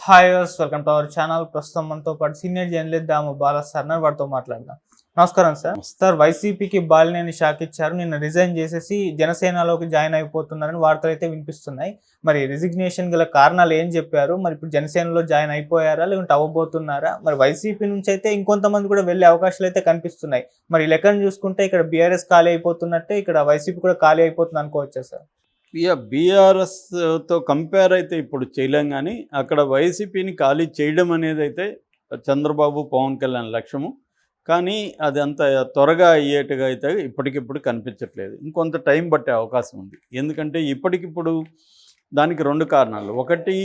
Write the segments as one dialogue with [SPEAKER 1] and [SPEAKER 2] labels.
[SPEAKER 1] Hi viewers, welcome to our channel. ప్రస్తుతం మనతో పాటు సీనియర్ జర్నలిస్ట్ దాము బాలా సార్ ఉన్నారు. వారితో మాట్లాడదాం. నమస్కారం సార్. సార్, వైసీపీకి బాలినేని షాక్ ఇచ్చారు. నిన్న రిజైన్ చేసేసి జనసేనలోకి జాయిన్ అయిపోతున్నారని వార్తలు అయితే వినిపిస్తున్నాయి. మరి రిజిగ్నేషన్ గల కారణాలు ఏం చెప్పారు? మరి ఇప్పుడు జనసేనలో జాయిన్ అయిపోయారా, లేకుంటే అవ్వబోతున్నారా? మరి వైసీపీ నుంచి అయితే ఇంకొంతమంది కూడా వెళ్ళే అవకాశాలు అయితే కనిపిస్తున్నాయి. మరి ఈ లెక్కను చూసుకుంటే ఇక్కడ బీఆర్ఎస్ ఖాళీ అయిపోతున్నట్టే, ఇక్కడ వైసీపీ కూడా ఖాళీ అయిపోతుంది అనుకోవచ్చా సార్?
[SPEAKER 2] బీఆర్ఎస్తో కంపేర్ అయితే ఇప్పుడు చేయలేం, కానీ అక్కడ వైసీపీని ఖాళీ చేయడం అనేది అయితే చంద్రబాబు పవన్ కళ్యాణ్ లక్ష్యము. కానీ అది అంత త్వరగా అయ్యేట్టుగా అయితే ఇప్పటికిప్పుడు కనిపించట్లేదు. ఇంకొంత టైం పట్టే అవకాశం ఉంది. ఎందుకంటే ఇప్పటికిప్పుడు దానికి రెండు కారణాలు. ఒకటి,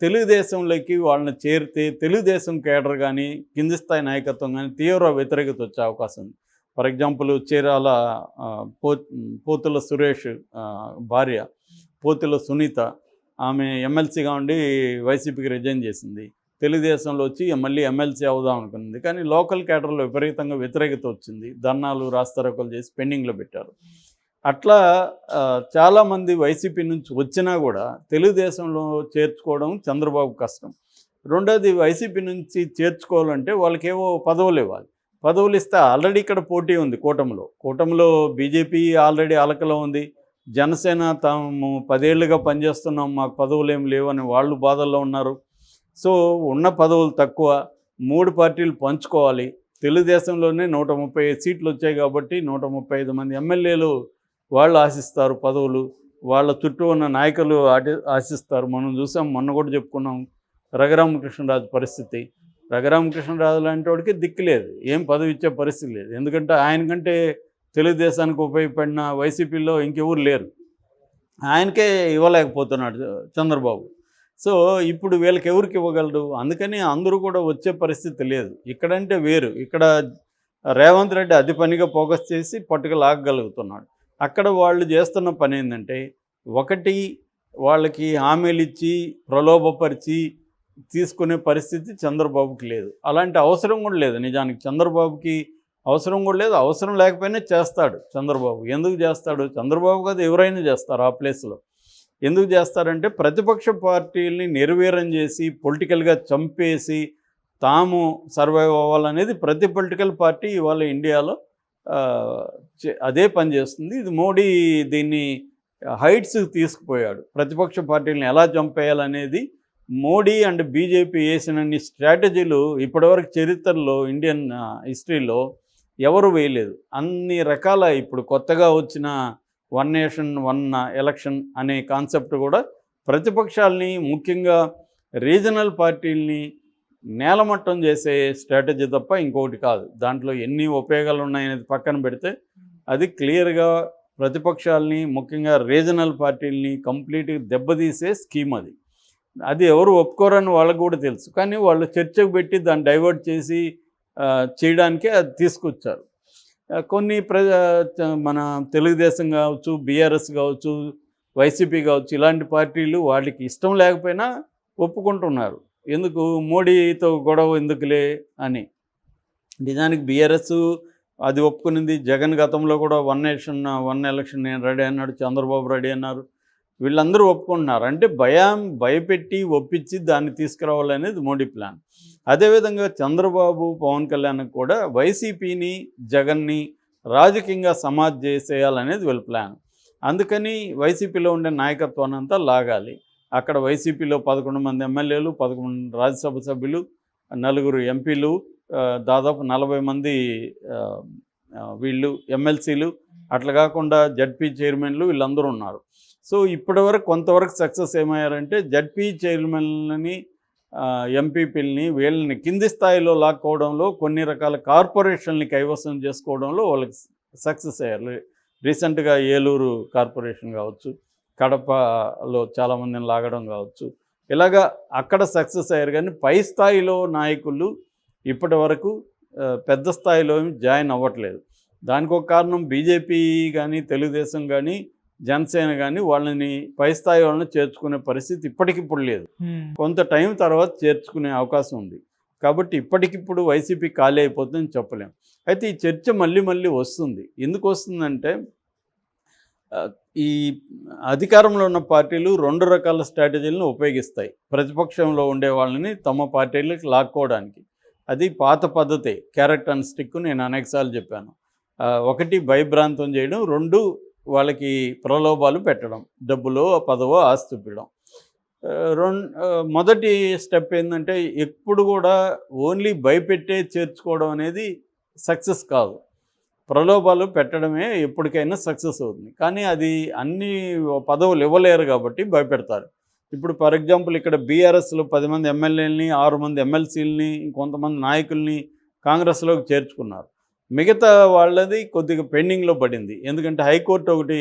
[SPEAKER 2] తెలుగుదేశంలోకి వాళ్ళని చేరితే తెలుగుదేశం కేడర్ కానీ కింది స్థాయి నాయకత్వం కానీ తీవ్ర వ్యతిరేకత వచ్చే అవకాశం ఉంది. ఫర్ ఎగ్జాంపుల్, చీరాల పోతుల సురేష్ భార్య పోతుల సునీత, ఆమె ఎమ్మెల్సీగా ఉండి వైసీపీకి రిజైన్ చేసింది. తెలుగుదేశంలో వచ్చి మళ్ళీ ఎమ్మెల్సీ అవుదాం అనుకుంది. కానీ లోకల్ కేడర్లో విపరీతంగా వ్యతిరేకత వచ్చింది. ధర్నాలు రాస్తారోకలు చేసి పెండింగ్లో పెట్టారు. అట్లా చాలామంది వైసీపీ నుంచి వచ్చినా కూడా తెలుగుదేశంలో చేర్చుకోవడం చంద్రబాబు కష్టం. రెండోది, వైసీపీ నుంచి చేర్చుకోవాలంటే వాళ్ళకేవో పదవులు ఇవ్వాలి. పదవులు ఇస్తే ఆల్రెడీ ఇక్కడ పోటీ ఉంది. కూటమిలో బీజేపీ ఆల్రెడీ అలకలో ఉంది. జనసేన తాము 10 ఏళ్ళుగా పనిచేస్తున్నాం, మాకు పదవులు ఏం లేవని వాళ్ళు బాధల్లో ఉన్నారు. సో ఉన్న పదవులు తక్కువ, 3 పార్టీలు పంచుకోవాలి. తెలుగుదేశంలోనే 135 సీట్లు వచ్చాయి కాబట్టి 135 మంది ఎమ్మెల్యేలు వాళ్ళు ఆశిస్తారు పదవులు. వాళ్ళ చుట్టూ ఉన్న నాయకులు ఆశిస్తారు. మనం చూసాం, మొన్న కూడా చెప్పుకున్నాం రఘురామకృష్ణరాజు పరిస్థితి. రఘురామకృష్ణరాజు లాంటి వాడికి దిక్కు లేదు, ఏం పదవి ఇచ్చే పరిస్థితి లేదు. ఎందుకంటే ఆయనకంటే తెలుగుదేశానికి ఉపయోగపడిన వైసీపీలో ఇంకెవరు లేరు. ఆయనకే ఇవ్వలేకపోతున్నాడు చంద్రబాబు. సో ఇప్పుడు వీళ్ళకి ఎవరికి ఇవ్వగలడు? అందుకని అందరూ కూడా వచ్చే పరిస్థితి లేదు. ఇక్కడంటే వేరు. ఇక్కడ రేవంత్ రెడ్డి అతి పనిగా ఫోకస్ చేసి పట్టుకు లాగగలుగుతున్నాడు. అక్కడ వాళ్ళు చేస్తున్న పని ఏంటంటే, ఒకటి, వాళ్ళకి హామీలు ఇచ్చి ప్రలోభపరిచి తీసుకునే పరిస్థితి చంద్రబాబుకి లేదు. అలాంటి అవసరం కూడా లేదు. నిజానికి చంద్రబాబుకి అవసరం కూడా లేదు. అవసరం లేకపోయినా చేస్తాడు చంద్రబాబు. ఎందుకు చేస్తాడు? చంద్రబాబు కాదు, ఎవరైనా చేస్తారు ఆ ప్లేస్లో. ఎందుకు చేస్తారంటే, ప్రతిపక్ష పార్టీల్ని నిర్వీర్యం చేసి పొలిటికల్గా చంపేసి తాము సర్వైవ్ అవ్వాలనేది ప్రతి పొలిటికల్ పార్టీ ఇవాళ ఇండియాలో అదే పని చేస్తుంది. ఇది మోడీ దీన్ని హైట్స్కి తీసుకుపోయాడు. ప్రతిపక్ష పార్టీలను ఎలా చంపేయాలనేది మోడీ అండ్ బీజేపీ వేసినన్ని స్ట్రాటజీలు ఇప్పటివరకు చరిత్రలో, ఇండియన్ హిస్టరీలో ఎవరు వేయలేదు. అన్ని రకాల ఇప్పుడు కొత్తగా వచ్చిన 1 నేషన్ 1 ఎలక్షన్ అనే కాన్సెప్ట్ కూడా ప్రతిపక్షాలని, ముఖ్యంగా రీజనల్ పార్టీలని నేలమట్టం చేసే స్ట్రాటజీ తప్ప ఇంకొకటి కాదు. దాంట్లో ఎన్ని ఉపయోగాలు ఉన్నాయనేది పక్కన పెడితే అది క్లియర్గా ప్రతిపక్షాలని, ముఖ్యంగా రీజనల్ పార్టీలని కంప్లీట్గా దెబ్బతీసే స్కీమ్ అది. అది ఎవరు ఒప్పుకోరని వాళ్ళకు కూడా తెలుసు. కానీ వాళ్ళు చర్చకు పెట్టి దాన్ని డైవర్ట్ చేసి చేయడానికే అది తీసుకొచ్చారు. కొన్ని మన తెలుగుదేశం కావచ్చు, బీఆర్ఎస్ కావచ్చు, వైసీపీ కావచ్చు, ఇలాంటి పార్టీలు వాళ్ళకి ఇష్టం లేకపోయినా ఒప్పుకుంటున్నారు. ఎందుకు మోడీతో గొడవ ఎందుకులే అని. నిజానికి బీఆర్ఎస్ అది ఒప్పుకునింది. జగన్ గతంలో కూడా 1 నేషన్ 1 ఎలక్షన్ నేను రెడీ అన్నాడు, చంద్రబాబు రెడీ అన్నారు. వీళ్ళందరూ ఒప్పుకుంటున్నారు. అంటే భయపెట్టి ఒప్పించి దాన్ని తీసుకురావాలనేది మోడీ ప్లాన్. అదేవిధంగా చంద్రబాబు పవన్ కళ్యాణ్కి కూడా వైసీపీని, జగన్ని రాజకీయంగా సమాజ్ చేసేయాలనేది వీళ్ళ ప్లాన్. అందుకని వైసీపీలో ఉండే నాయకత్వాన్ని అంతా లాగాలి. అక్కడ వైసీపీలో 11 మంది ఎమ్మెల్యేలు, 11 రాజ్యసభ సభ్యులు, 4 ఎంపీలు, దాదాపు 40 మంది వీళ్ళు ఎమ్మెల్సీలు, అట్లా కాకుండా జడ్పీ చైర్మన్లు, వీళ్ళందరూ ఉన్నారు. సో ఇప్పటివరకు కొంతవరకు సక్సెస్ ఏమయ్యారంటే, జడ్పీ చైర్మన్ని, ఎంపీపీలని, వీళ్ళని కింది స్థాయిలో లాక్కోవడంలో, కొన్ని రకాల కార్పొరేషన్ని కైవసం చేసుకోవడంలో వాళ్ళకి సక్సెస్ అయ్యారు. రీసెంట్గా ఏలూరు కార్పొరేషన్ కావచ్చు, కడపలో చాలామందిని లాగడం కావచ్చు, ఇలాగా అక్కడ సక్సెస్ అయ్యారు. కానీ పై స్థాయిలో నాయకులు ఇప్పటి వరకు పెద్ద స్థాయిలో జాయిన్ అవ్వట్లేదు. దానికి ఒక కారణం బీజేపీ కానీ, తెలుగుదేశం కానీ, జనసేన కానీ వాళ్ళని పై స్థాయి వాళ్ళని చేర్చుకునే పరిస్థితి ఇప్పటికిప్పుడు లేదు. కొంత టైం తర్వాత చేర్చుకునే అవకాశం ఉంది. కాబట్టి ఇప్పటికిప్పుడు వైసీపీ ఖాళీ అయిపోతుందని చెప్పలేం. అయితే ఈ చర్చ మళ్ళీ వస్తుంది. ఎందుకు వస్తుందంటే, ఈ అధికారంలో ఉన్న పార్టీలు 2 రకాల స్ట్రాటజీలను ఉపయోగిస్తాయి ప్రతిపక్షంలో ఉండే వాళ్ళని తమ పార్టీలకు లాక్కోవడానికి. అది పాత పద్ధతే, క్యారెట్ అండ్ స్టిక్. నేను అనేకసార్లు చెప్పాను. ఒకటి భయభ్రాంతం చేయడం, 2 వాళ్ళకి ప్రలోభాలు పెట్టడం, డబ్బులో పదవో ఆస్తి ఇవ్వడం. మొదటి స్టెప్ ఏంటంటే ఎప్పుడు కూడా ఓన్లీ భయపెట్టే చేర్చుకోవడం అనేది సక్సెస్ కాదు. ప్రలోభాలు పెట్టడమే ఎప్పటికైనా సక్సెస్ అవుతుంది. కానీ అది అన్ని పదవులు ఇవ్వలేరు కాబట్టి భయపెడతారు. ఇప్పుడు ఫర్ ఎగ్జాంపుల్ ఇక్కడ బీఆర్ఎస్లో 10 మంది ఎమ్మెల్యేలని, 6 మంది ఎమ్మెల్సీలని, కొంతమంది నాయకుల్ని కాంగ్రెస్లోకి చేర్చుకున్నారు. మిగతా వాళ్ళది కొద్దిగా పెండింగ్లో పడింది. ఎందుకంటే హైకోర్టు ఒకటి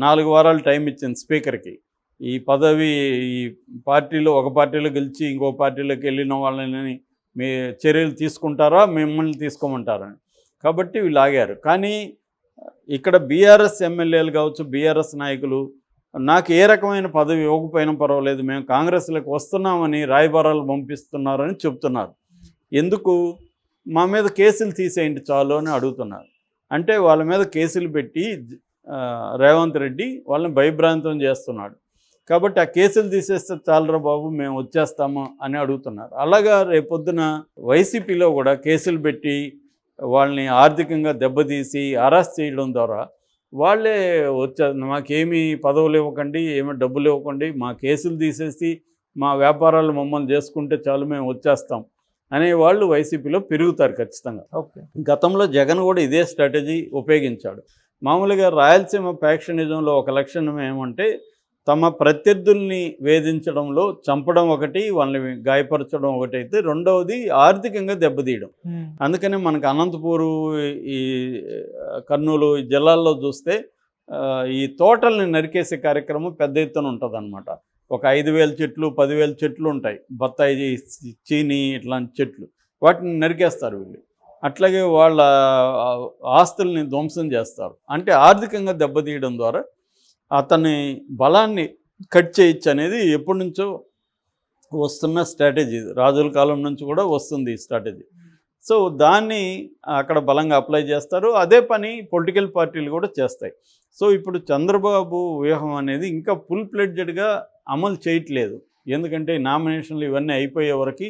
[SPEAKER 2] 4 వారాలు టైం ఇచ్చింది స్పీకర్కి. ఈ పదవి ఈ పార్టీలో ఒక పార్టీలో గెలిచి ఇంకో పార్టీలోకి వెళ్ళిన వాళ్ళని మీ చర్యలు తీసుకుంటారా, మిమ్మల్ని తీసుకోమంటారని. కాబట్టి వీళ్ళు ఆగారు. కానీ ఇక్కడ బీఆర్ఎస్ ఎమ్మెల్యేలు కావచ్చు, బీఆర్ఎస్ నాయకులు నాకు ఏ రకమైన పదవి ఇవ్వకపోయినా పర్వాలేదు, మేము కాంగ్రెస్లోకి వస్తున్నామని రాయబారాలు పంపిస్తున్నారని చెప్తున్నారు. ఎందుకు? మా మీద కేసులు తీసేయండి చాలు అని అడుగుతున్నారు. అంటే వాళ్ళ మీద కేసులు పెట్టి రేవంత్ రెడ్డి వాళ్ళని భయభ్రాంతం చేస్తున్నాడు. కాబట్టి ఆ కేసులు తీసేస్తే చాలరా బాబు, మేము వచ్చేస్తాము అని అడుగుతున్నారు. అలాగా రేపొద్దున వైసీపీలో కూడా కేసులు పెట్టి వాళ్ళని ఆర్థికంగా దెబ్బతీసి అరెస్ట్ చేయడం ద్వారా వాళ్ళే మాకేమీ పదవులు ఇవ్వకండి, ఏమీ డబ్బులు ఇవ్వకండి, మా కేసులు తీసేసి మా వ్యాపారాలు మమ్మల్ని చేసుకుంటే చాలు, మేము వచ్చేస్తాం అనే వాళ్ళు వైసీపీలో పెరుగుతారు ఖచ్చితంగా.
[SPEAKER 1] ఓకే.
[SPEAKER 2] గతంలో జగన్ కూడా ఇదే స్ట్రాటజీ ఉపయోగించాడు. మామూలుగా రాయలసీమ ఫ్యాక్షనిజంలో ఒక లక్షణం ఏమంటే తమ ప్రత్యర్థుల్ని వేధించడంలో చంపడం ఒకటి, వాళ్ళని గాయపరచడం ఒకటి అయితే, రెండవది ఆర్థికంగా దెబ్బతీయడం. అందుకని మనకు అనంతపూరు, ఈ కర్నూలు ఈ జిల్లాల్లో చూస్తే ఈ తోటల్ని నరికేసే కార్యక్రమం పెద్ద ఎత్తున ఉంటుందన్నమాట. ఒక 5,000 చెట్లు 10,000 చెట్లు ఉంటాయి, బత్తాయి, చీని ఇట్లాంటి చెట్లు, వాటిని నరికేస్తారు వీళ్ళు. అట్లాగే వాళ్ళ ఆస్తుల్ని ధ్వంసం చేస్తారు. అంటే ఆర్థికంగా దెబ్బతీయడం ద్వారా అతని బలాన్ని కట్ చేయొచ్చు అనేది ఎప్పటి నుంచో వస్తున్న స్ట్రాటజీ. రాజుల కాలం నుంచి కూడా వస్తుంది ఈ స్ట్రాటజీ. సో దాన్ని అక్కడ బలంగా అప్లై చేస్తారు. అదే పని పొలిటికల్ పార్టీలు కూడా చేస్తాయి. సో ఇప్పుడు చంద్రబాబు వ్యూహం అనేది ఇంకా ఫుల్ ఫ్లెడ్జెడ్గా అమలు చేయట్లేదు. ఎందుకంటే నామినేషన్లు ఇవన్నీ అయిపోయే వరకు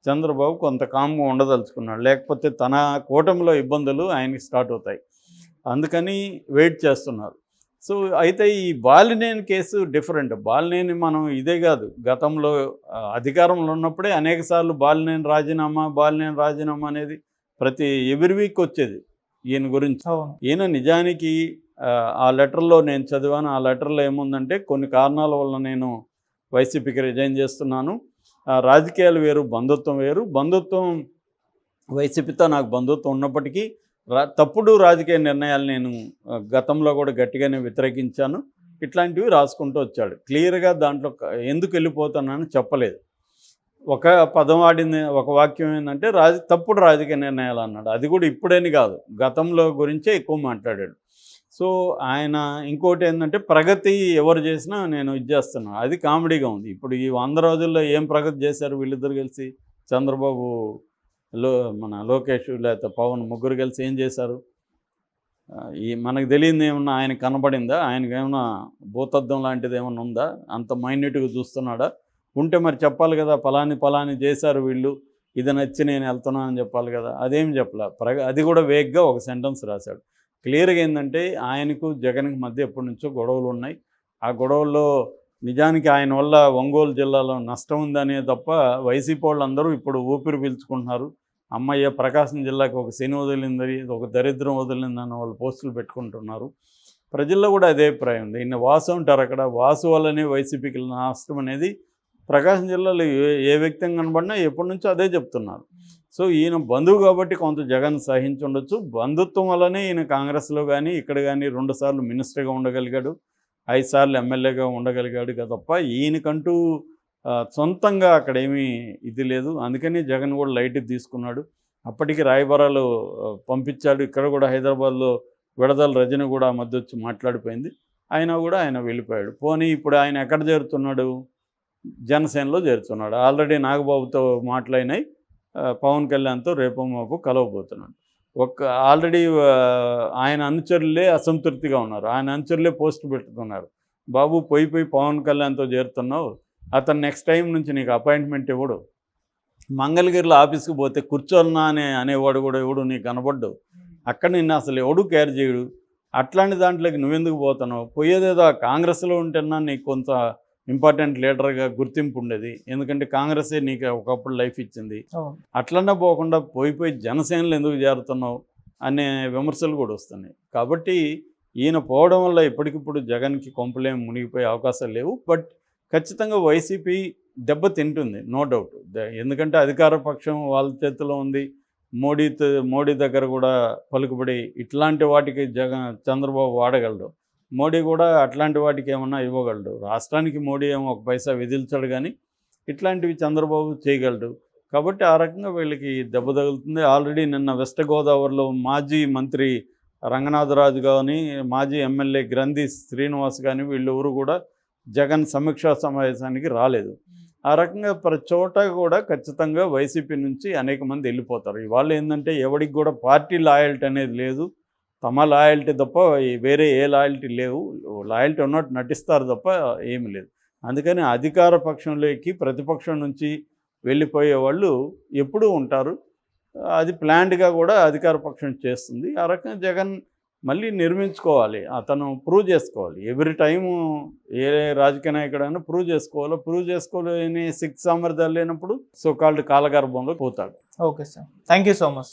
[SPEAKER 2] చంద్రబాబు కొంత కామ్గా ఉండదలుచుకున్నాడు. లేకపోతే తన కూటమిలో ఇబ్బందులు ఆయనకి స్టార్ట్ అవుతాయి. అందుకని వెయిట్ చేస్తున్నారు. సో అయితే ఈ బాలినేని కేసు డిఫరెంట్. బాలినేని మనం ఇదే కాదు, గతంలో అధికారంలో ఉన్నప్పుడే అనేకసార్లు బాలినేని రాజీనామా అనేది ప్రతి ఎవ్రీ వీక్ వచ్చేది ఈయన గురించి. ఈయన నిజానికి ఆ లెటర్లో నేను చదివాను. ఆ లెటర్లో ఏముందంటే కొన్ని కారణాల వల్ల నేను వైసీపీకి రిజైన్ చేస్తున్నాను, రాజకీయాలు వేరు, బంధుత్వం వేరు, బంధుత్వం వైసీపీతో నాకు బంధుత్వం ఉన్నప్పటికీ తప్పుడు రాజకీయ నిర్ణయాలు నేను గతంలో కూడా గట్టిగానే వ్యతిరేకించాను, ఇట్లాంటివి రాసుకుంటూ వచ్చాడు. క్లియర్గా దాంట్లో ఎందుకు వెళ్ళిపోతున్నానని చెప్పలేదు. ఒక పదం ఆడింది, ఒక వాక్యం ఏంటంటే తప్పుడు రాజకీయ నిర్ణయాలు అన్నాడు. అది కూడా ఇప్పుడేని కాదు, గతంలో గురించే ఎక్కువ మాట్లాడాడు. సో ఆయన ఇంకోటి ఏంటంటే ప్రగతి ఎవరు చేసినా నేను ఇది చేస్తున్నాను, అది కామెడీగా ఉంది. ఇప్పుడు ఈ 100 రోజుల్లో ఏం ప్రగతి చేశారు వీళ్ళిద్దరు కలిసి? చంద్రబాబు, మన లోకేష్ లేకపోతే పవన్ ముగ్గురు కలిసి ఏం చేశారు? ఈ మనకు తెలియదు ఏమన్నా ఆయన కనబడిందా? ఆయనకి ఏమన్నా భూతద్దం లాంటిది ఏమన్నా ఉందా? అంత మైన్యూట్గా చూస్తున్నాడా? ఉంటే మరి చెప్పాలి కదా, పలాని చేశారు వీళ్ళు, ఇది నచ్చి నేను వెళ్తున్నాను అని చెప్పాలి కదా. అదేం చెప్పలే. అది కూడా వేగ్గా ఒక సెంటెన్స్ రాశాడు. క్లియర్గా ఏంటంటే ఆయనకు జగన్కి మధ్య ఎప్పటి నుంచో గొడవలు ఉన్నాయి. ఆ గొడవల్లో నిజానికి ఆయన వల్ల ఒంగోలు జిల్లాలో నష్టం ఉందనే తప్ప వైసీపీ వాళ్ళందరూ ఇప్పుడు ఊపిరి పీల్చుకుంటున్నారు. అమ్మయ్య, ప్రకాశం జిల్లాకి ఒక శని వదిలింది, ఒక దరిద్రం వదిలిందని వాళ్ళు పోస్టులు పెట్టుకుంటున్నారు. ప్రజల్లో కూడా అదే అభిప్రాయం ఉంది. ఈయన వాసు ఉంటారు, అక్కడ వాసు వల్లనే వైసీపీకి నష్టం అనేది ప్రకాశం జిల్లాలో ఏ వ్యక్తి కనబడినా ఎప్పటి నుంచో అదే చెప్తున్నారు. సో ఈయన బంధువు కాబట్టి కొంత జగన్ సహించి ఉండొచ్చు. బంధుత్వం వల్లనే ఈయన కాంగ్రెస్లో కానీ ఇక్కడ కానీ 2 సార్లు మినిస్టర్గా ఉండగలిగాడు, 5 సార్లు ఎమ్మెల్యేగా ఉండగలిగాడు తప్ప ఈయనకంటూ సొంతంగా అక్కడ ఏమీ ఇది లేదు. అందుకని జగన్ కూడా లైట్ తీసుకున్నాడు. అప్పటికి రాయబారాలు పంపించాడు. ఇక్కడ కూడా హైదరాబాద్లో విడదల రజని కూడా ఆ మధ్య వచ్చి మాట్లాడిపోయింది. అయినా కూడా ఆయన వెళ్ళిపోయాడు. పోనీ ఇప్పుడు ఆయన ఎక్కడ చేరుతున్నాడు? జనసేనలో చేరుతున్నాడు. ఆల్రెడీ నాగబాబుతో మాట్లాడినాయి, పవన్ కళ్యాణ్తో రేపు మాపు కలవబోతున్నాడు. ఆల్రెడీ ఆయన అనుచరులే అసంతృప్తిగా ఉన్నారు. ఆయన అనుచరులే పోస్ట్ పెట్టుతున్నారు. బాబు పోయి పవన్ కళ్యాణ్తో చేరుతున్నావు, అతను నెక్స్ట్ టైం నుంచి నీకు అపాయింట్మెంట్ ఇవ్వడు. మంగళగిరిలో ఆఫీస్కి పోతే కూర్చోన్నా అనేవాడు కూడా ఎవడు నీకు కనబడ్డు. అక్కడ నిన్ను అసలు ఎవడు కేర్ చేయడు. అట్లాంటి దాంట్లోకి నువ్వెందుకు పోతున్నావు? పోయేదేదో కాంగ్రెస్లో ఉంటేనా నీకు కొంత ఇంపార్టెంట్ లీడర్గా గుర్తింపు ఉండేది. ఎందుకంటే కాంగ్రెసే నీకు ఒకప్పుడు లైఫ్ ఇచ్చింది. అట్లన్నా పోకుండా పోయి జనసేనలో ఎందుకు చేరుతున్నావు అనే విమర్శలు కూడా వస్తున్నాయి. కాబట్టి ఈయన పోవడం వల్ల ఇప్పటికిప్పుడు జగన్కి కొంపలేం మునిగిపోయే అవకాశాలు లేవు. బట్ ఖచ్చితంగా వైసీపీ దెబ్బ తింటుంది, నో డౌట్. ఎందుకంటే అధికార పక్షం వాళ్ళ చేతిలో ఉంది. మోడీ దగ్గర కూడా పలుకుబడి ఇట్లాంటి వాటికి చంద్రబాబు వాడగలడు. మోడీ కూడా అట్లాంటి వాటికి ఏమన్నా ఇవ్వగలడు. రాష్ట్రానికి మోడీ ఏమో ఒక పైసా విధించడు, కానీ ఇట్లాంటివి చంద్రబాబు చేయగలడు. కాబట్టి ఆ రకంగా వీళ్ళకి దెబ్బ తగులుతుంది. ఆల్రెడీ నిన్న వెస్ట్ గోదావరిలో మాజీ మంత్రి రంగనాథరాజు కానీ, మాజీ ఎమ్మెల్యే గ్రంథి శ్రీనివాస్ కానీ వీళ్ళెవరు కూడా జగన్ సమీక్షా సమావేశానికి రాలేదు. ఆ రకంగా ప్రతి చోట కూడా ఖచ్చితంగా వైసీపీ నుంచి అనేక మంది వెళ్ళిపోతారు. ఇవాళ ఏంటంటే ఎవరికి కూడా పార్టీ లాయల్టీ అనేది లేదు. తమ లాయల్టీ తప్ప వేరే ఏ లాయల్టీ లేవు. లాయల్టీ ఉన్నట్టు నటిస్తారు తప్ప ఏమి లేదు. అందుకని అధికార పక్షంలోకి ప్రతిపక్షం నుంచి వెళ్ళిపోయే వాళ్ళు ఎప్పుడూ ఉంటారు. అది ప్లాన్డ్గా కూడా అధికార పక్షం చేస్తుంది. ఆ రకంగా జగన్ మళ్ళీ నిర్మించుకోవాలి, అతను ప్రూవ్ చేసుకోవాలి. ఎవ్రీ టైము ఏ రాజకీయ నాయకుడైనా ప్రూవ్ చేసుకోవాలి. ప్రూవ్ చేసుకోలేని శక్తి సామర్థ్యాలు లేనప్పుడు సో కాల్డ్ కాలగర్భంలో పోతాడు.
[SPEAKER 1] Okay sir, thank you so much.